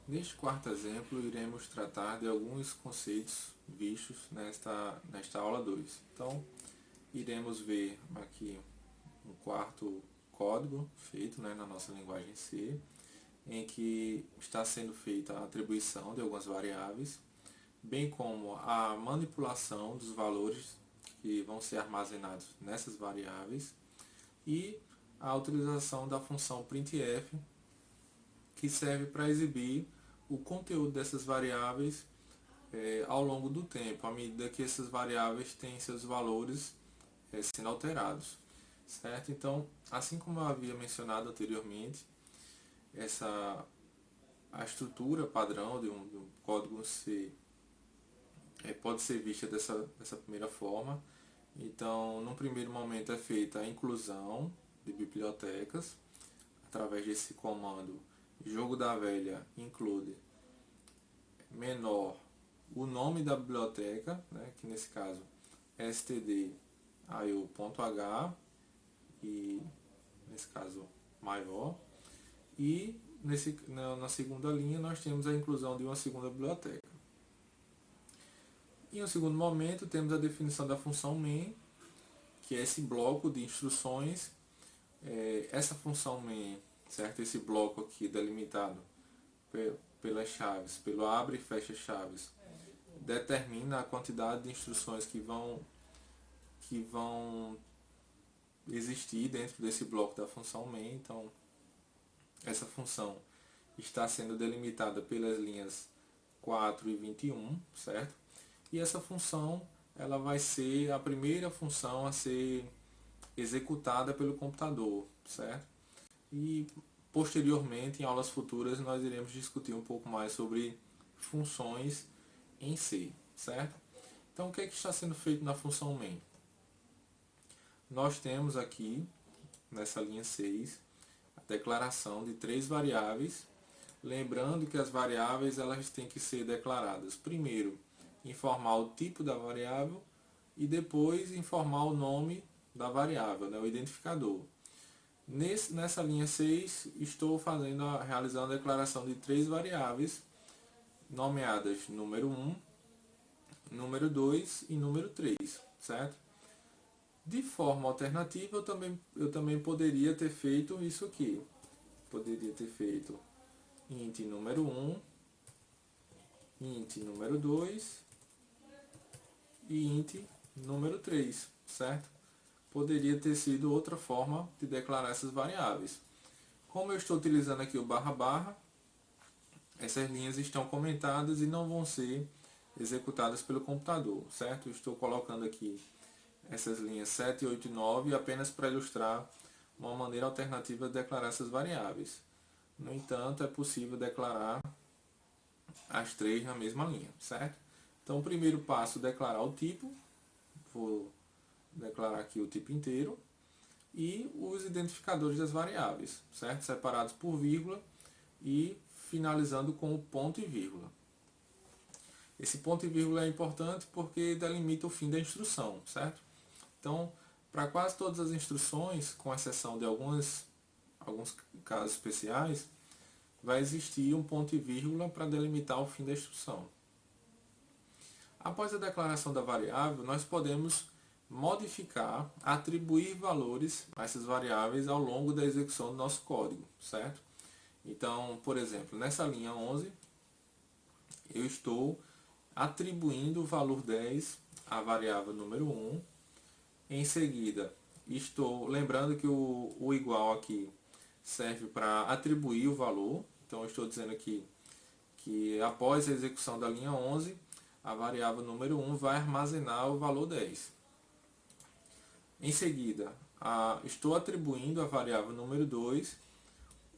Neste quarto exemplo, iremos tratar de alguns conceitos vistos nesta aula 2. Então, iremos ver aqui um quarto código feito na nossa linguagem C, em que está sendo feita a atribuição de algumas variáveis, bem como a manipulação dos valores que vão ser armazenados nessas variáveis e a utilização da função printf, que serve para exibir o conteúdo dessas variáveis ao longo do tempo, à medida que essas variáveis têm seus valores sendo alterados, certo? Então, assim como eu havia mencionado anteriormente, a estrutura padrão de um código C pode ser vista dessa primeira forma. Então, num primeiro momento é feita a inclusão de bibliotecas através desse comando jogo da velha include menor o nome da biblioteca, né, que nesse caso é stdio.h e nesse caso maior, e na segunda linha nós temos a inclusão de uma segunda biblioteca. Em um segundo momento temos a definição da função main, que é esse bloco de instruções. Essa função main, certo? Esse bloco aqui delimitado pelas chaves, pelo abre e fecha chaves, determina a quantidade de instruções que vão existir dentro desse bloco da função main. Então, essa função está sendo delimitada pelas linhas 4 e 21, certo? E essa função ela vai ser a primeira função a ser executada pelo computador, certo? E posteriormente, em aulas futuras, nós iremos discutir um pouco mais sobre funções em C, certo? Então, o que está sendo feito na função main? Nós temos aqui, nessa linha 6, a declaração de 3 variáveis, lembrando que as variáveis elas têm que ser declaradas. Primeiro, informar o tipo da variável e depois informar o nome da variável, né, o identificador. Nessa linha 6, estou realizando a declaração de 3 variáveis, nomeadas número 1, número 2 e número 3, certo? De forma alternativa, eu também poderia ter feito isso aqui. Poderia ter feito int número 1, int número 2 e int número 3, certo? Poderia ter sido outra forma de declarar essas variáveis. Como eu estou utilizando aqui o barra barra, essas linhas estão comentadas e não vão ser executadas pelo computador, certo? Estou colocando aqui essas linhas 7, 8 e 9 apenas para ilustrar uma maneira alternativa de declarar essas variáveis. No entanto, é possível declarar as 3 na mesma linha, certo? Então, o primeiro passo é declarar o tipo. Vou declarar aqui o tipo inteiro. E os identificadores das variáveis, certo? Separados por vírgula e finalizando com o ponto e vírgula. Esse ponto e vírgula é importante porque delimita o fim da instrução, certo? Então, para quase todas as instruções, com exceção de alguns casos especiais, vai existir um ponto e vírgula para delimitar o fim da instrução. Após a declaração da variável, nós podemos modificar, atribuir valores a essas variáveis ao longo da execução do nosso código, certo? Então, por exemplo, nessa linha 11, eu estou atribuindo o valor 10 à variável número 1. Em seguida, estou lembrando que o igual aqui serve para atribuir o valor. Então, eu estou dizendo aqui que após a execução da linha 11, a variável número 1 vai armazenar o valor 10. Em seguida, estou atribuindo à variável número 2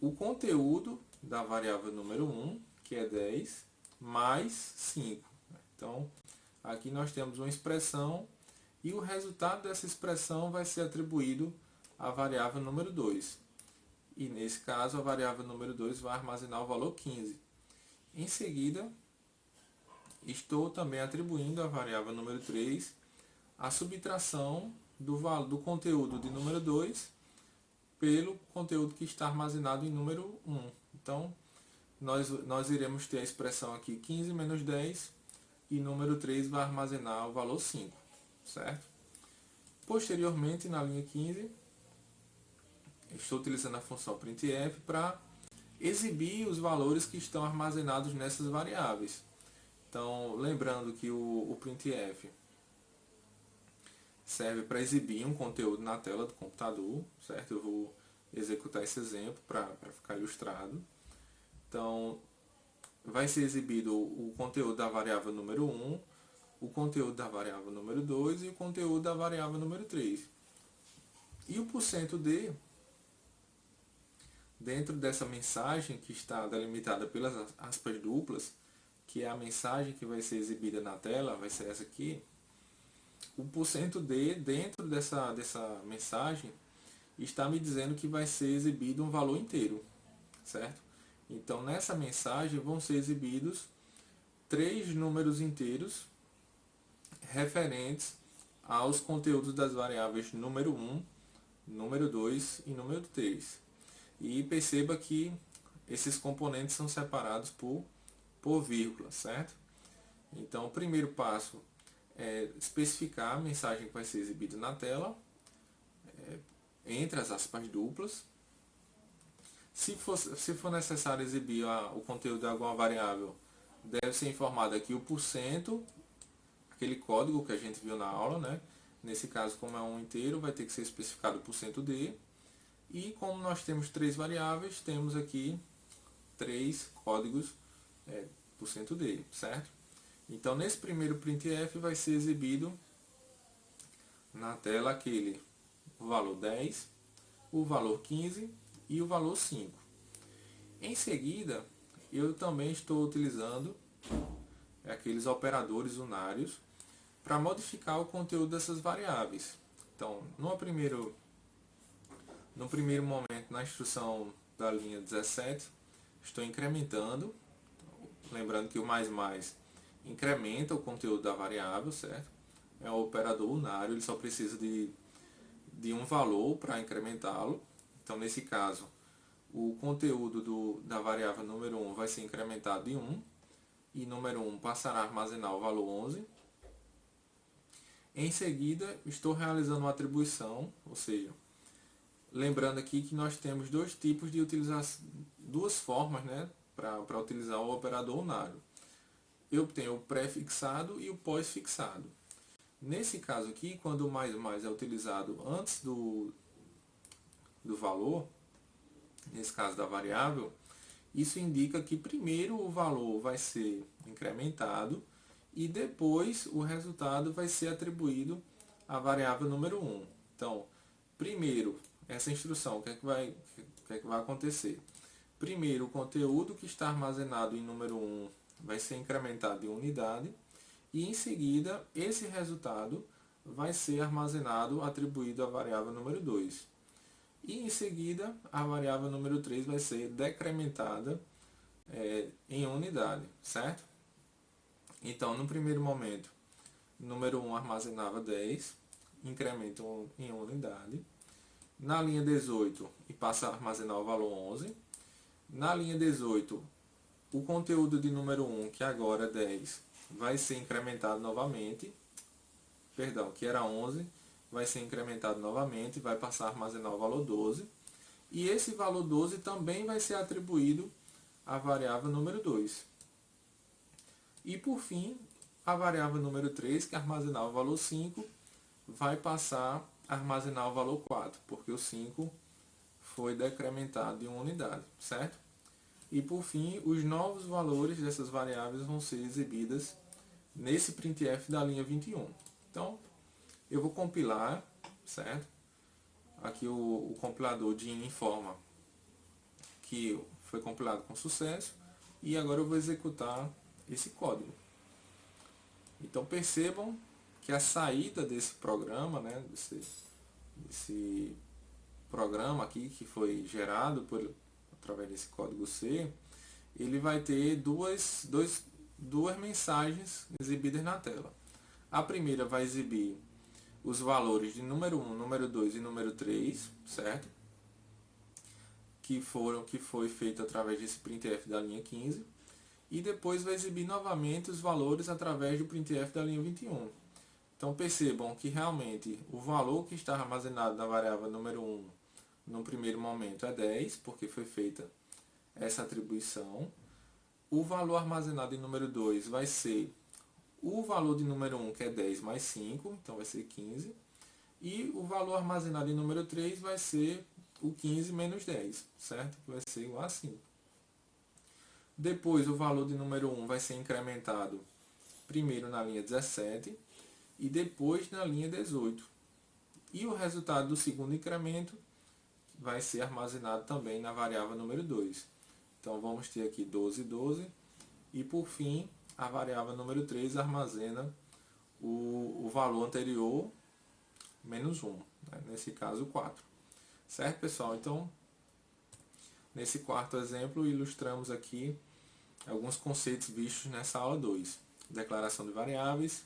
o conteúdo da variável número 1, que é 10, mais 5. Então, aqui nós temos uma expressão e o resultado dessa expressão vai ser atribuído à variável número 2. E nesse caso, a variável número 2 vai armazenar o valor 15. Em seguida, estou também atribuindo à variável número 3 a subtração do conteúdo de número 2 pelo conteúdo que está armazenado em número 1. Então, nós iremos ter a expressão aqui 15 menos 10 e número 3 vai armazenar o valor 5, certo? Posteriormente, na linha 15, estou utilizando a função printf para exibir os valores que estão armazenados nessas variáveis. Então, lembrando que o printf serve para exibir um conteúdo na tela do computador, certo? Eu vou executar esse exemplo para ficar ilustrado. Então, vai ser exibido o conteúdo da variável número 1, o conteúdo da variável número 2 e o conteúdo da variável número 3. E o %d, dentro dessa mensagem que está delimitada pelas aspas duplas, que é a mensagem que vai ser exibida na tela, vai ser essa aqui, o %d dentro dessa mensagem está me dizendo que vai ser exibido um valor inteiro, certo? Então, nessa mensagem vão ser exibidos 3 números inteiros referentes aos conteúdos das variáveis número 1, número 2 e número 3. E perceba que esses componentes são separados por vírgula, certo? Então, o primeiro passo é especificar a mensagem que vai ser exibida na tela, entre as aspas duplas. Se for necessário exibir o conteúdo de alguma variável, deve ser informado aqui o %, aquele código que a gente viu na aula, né? Nesse caso, como é um inteiro, vai ter que ser especificado o %d. E como nós temos 3 variáveis, temos aqui 3 códigos %d, certo? Então, nesse primeiro printf vai ser exibido na tela o valor 10, o valor 15 e o valor 5. Em seguida, eu também estou utilizando aqueles operadores unários para modificar o conteúdo dessas variáveis. Então, no primeiro momento, na instrução da linha 17, estou incrementando, lembrando que o mais incrementa o conteúdo da variável, certo? É um operador unário, ele só precisa de um valor para incrementá-lo. Então, nesse caso, o conteúdo da variável número 1 vai ser incrementado em 1, e número 1 passará a armazenar o valor 11. Em seguida, estou realizando uma atribuição, ou seja, lembrando aqui que nós temos dois tipos de utilização, duas formas, né, para utilizar o operador unário. Eu tenho o pré-fixado e o pós-fixado. Nesse caso aqui, quando o mais é utilizado antes do valor, nesse caso da variável, isso indica que primeiro o valor vai ser incrementado e depois o resultado vai ser atribuído à variável número 1. Então, primeiro, essa instrução, o que é que vai acontecer? Primeiro, o conteúdo que está armazenado em número 1 vai ser incrementado em unidade e em seguida esse resultado vai ser armazenado atribuído à variável número 2. E em seguida a variável número 3 vai ser decrementada em unidade, certo? Então, no primeiro momento, número 1 armazenava 10, incrementa em unidade. Na linha 18, e passa a armazenar o valor 11. Na linha 18, o conteúdo de número 1, que agora é 10, vai ser incrementado novamente. Perdão, que era 11, vai ser incrementado novamente, vai passar a armazenar o valor 12. E esse valor 12 também vai ser atribuído à variável número 2. E por fim, a variável número 3, que armazenava o valor 5, vai passar a armazenar o valor 4, porque o 5 foi decrementado em uma unidade, certo? E por fim, os novos valores dessas variáveis vão ser exibidas nesse printf da linha 21. Então, eu vou compilar, certo? Aqui o compilador DIN informa que foi compilado com sucesso e agora eu vou executar esse código. Então percebam que a saída desse programa, né, desse programa aqui que foi gerado através desse código C, ele vai ter duas mensagens exibidas na tela. A primeira vai exibir os valores de número 1, número 2 e número 3, certo? que foi feito através desse printf da linha 15, e depois vai exibir novamente os valores através do printf da linha 21. Então percebam que realmente o valor que está armazenado na variável número 1 no primeiro momento é 10, porque foi feita essa atribuição. O valor armazenado em número 2 vai ser o valor de número 1, que é 10 mais 5, então vai ser 15. E o valor armazenado em número 3 vai ser o 15 menos 10, certo? Que vai ser igual a 5. Depois o valor de número 1 vai ser incrementado primeiro na linha 17 e depois na linha 18. E o resultado do segundo incremento vai ser armazenado também na variável número 2. Então vamos ter aqui 12, 12. E por fim, a variável número 3 armazena o valor anterior menos 1, né? Nesse caso 4. Certo, pessoal? Então, nesse quarto exemplo, ilustramos aqui alguns conceitos vistos nessa aula 2. Declaração de variáveis,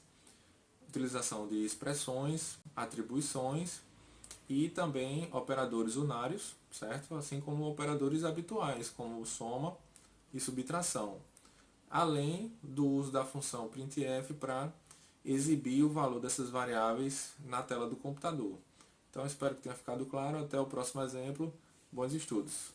utilização de expressões, atribuições e também operadores unários, certo? Assim como operadores habituais, como soma e subtração. Além do uso da função printf para exibir o valor dessas variáveis na tela do computador. Então, espero que tenha ficado claro. Até o próximo exemplo. Bons estudos!